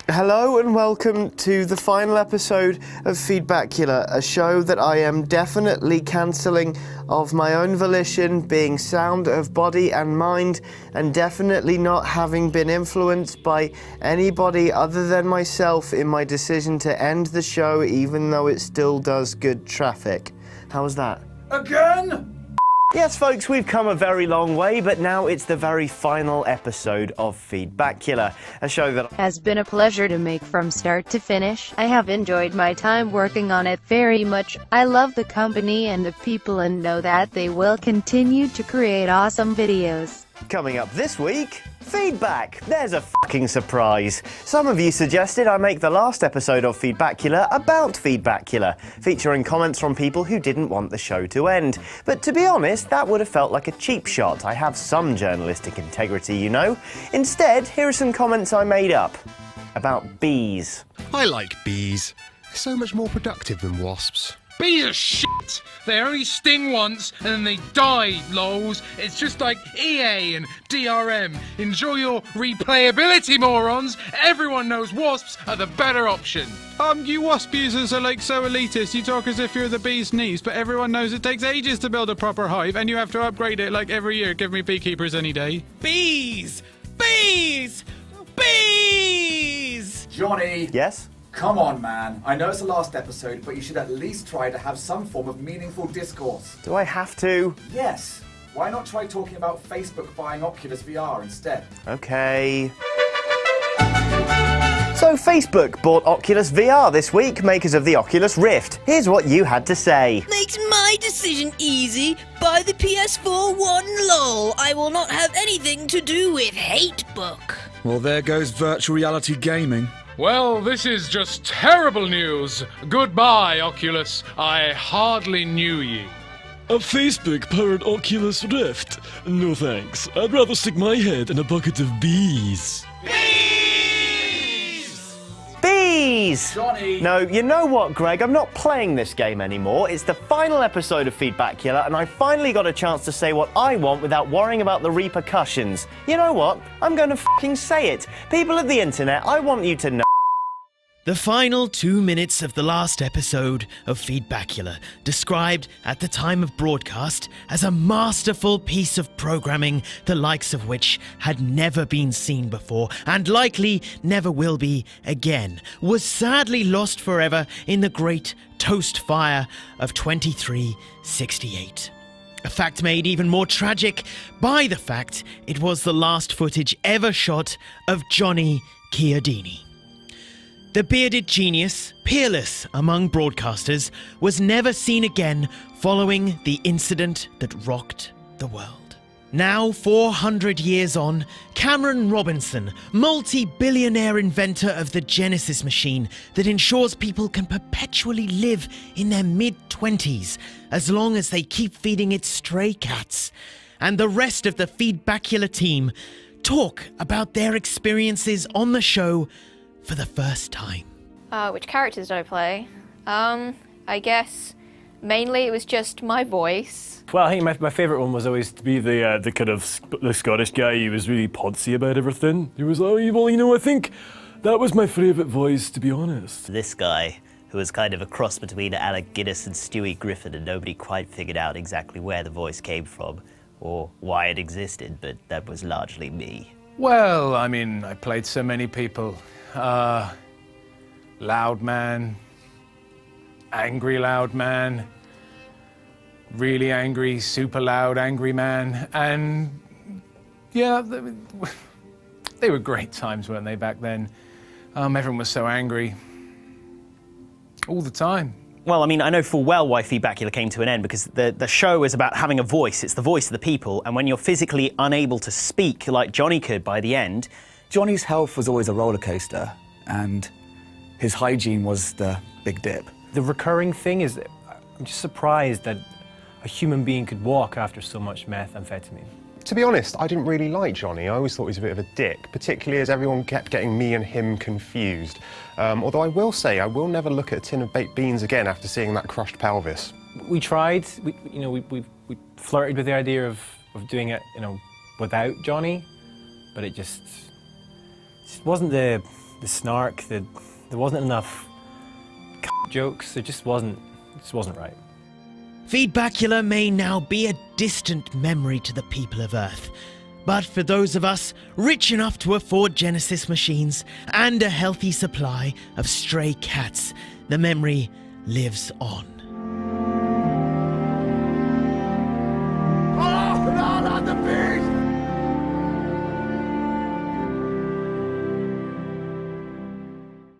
Hello and welcome to the final episode of Feedbackula, a show that I am definitely cancelling of my own volition, being sound of body and mind, and definitely not having been influenced by anybody other than myself in my decision to end the show, even though it still does good traffic. How was that? Again? Yes, folks, we've come a very long way, but now it's the very final episode of Feedbackula, a show that has been a pleasure to make from start to finish. I have enjoyed my time working on it very much. I love the company and the people and know that they will continue to create awesome videos. Coming up this week, feedback. There's a fucking surprise. Some of you suggested I make the last episode of Feedbackula about Feedbackula, featuring comments from people who didn't want the show to end. But to be honest, that would have felt like a cheap shot. I have some journalistic integrity, you know. Instead, here are some comments I made up about bees. I like bees. They're so much more productive than wasps. Bees are shit! They only sting once and then they die, lols. It's just like EA and DRM. Enjoy your replayability, morons! Everyone knows wasps are the better option. You wasp users are like so elitist. You talk as if you're the bee's niece, but everyone knows it takes ages to build a proper hive and you have to upgrade it like every year. Give me beekeepers any day. Bees! Bees! Bees! Johnny! Yes? Come on, man. I know it's the last episode, but you should at least try to have some form of meaningful discourse. Do I have to? Yes. Why not try talking about Facebook buying Oculus VR instead? Okay. So Facebook bought Oculus VR this week, makers of the Oculus Rift. Here's what you had to say. Makes my decision easy. Buy the PS4 one, lol. I will not have anything to do with Hatebook. Well, there goes virtual reality gaming. Well, this is just terrible news. Goodbye, Oculus. I hardly knew ye. A Facebook-powered Oculus Rift? No thanks. I'd rather stick my head in a bucket of bees. Bees! Johnny! No, you know what, Greg? I'm not playing this game anymore. It's the final episode of Feedbackula, and I finally got a chance to say what I want without worrying about the repercussions. You know what? I'm going to fucking say it. People of the internet, I want you to know. The final 2 minutes of the last episode of Feedbackula, described at the time of broadcast as a masterful piece of programming the likes of which had never been seen before and likely never will be again, was sadly lost forever in the great toast fire of 2368. A fact made even more tragic by the fact it was the last footage ever shot of Johnny Chiodini. The bearded genius, peerless among broadcasters, was never seen again following the incident that rocked the world. Now, 400 years on, Cameron Robinson, multi-billionaire inventor of the Genesis machine that ensures people can perpetually live in their mid-20s as long as they keep feeding it stray cats, and the rest of the Feedbackula team talk about their experiences on the show for the first time. Which characters do I play? I guess mainly it was just my voice. Well, I think my favourite one was always to be the kind of the Scottish guy who was really podsy about everything. He was, well, you know, I think that was my favourite voice, to be honest. This guy, who was kind of a cross between Alec Guinness and Stewie Griffin, and nobody quite figured out exactly where the voice came from or why it existed, but that was largely me. Well, I mean, I played so many people. Loud man, angry loud man, really angry, super loud angry man, and yeah, they were great times, weren't they, back then? Everyone was so angry all the time. Well, I mean, I know full well why Feedbackula came to an end, because the show is about having a voice. It's the voice of the people, and when you're physically unable to speak like Johnny could by the end... Johnny's health was always a roller coaster, and his hygiene was the big dip. The recurring thing is, I'm just surprised that a human being could walk after so much methamphetamine. To be honest, I didn't really like Johnny. I always thought he was a bit of a dick, particularly as everyone kept getting me and him confused. Although I will say, I will never look at a tin of baked beans again after seeing that crushed pelvis. We tried, we've we flirted with the idea of doing it, without Johnny, but it just wasn't the snark. There wasn't enough jokes. It just wasn't right. Feedbackula may now be a distant memory to the people of Earth, but for those of us rich enough to afford Genesis machines and a healthy supply of stray cats, the memory lives on.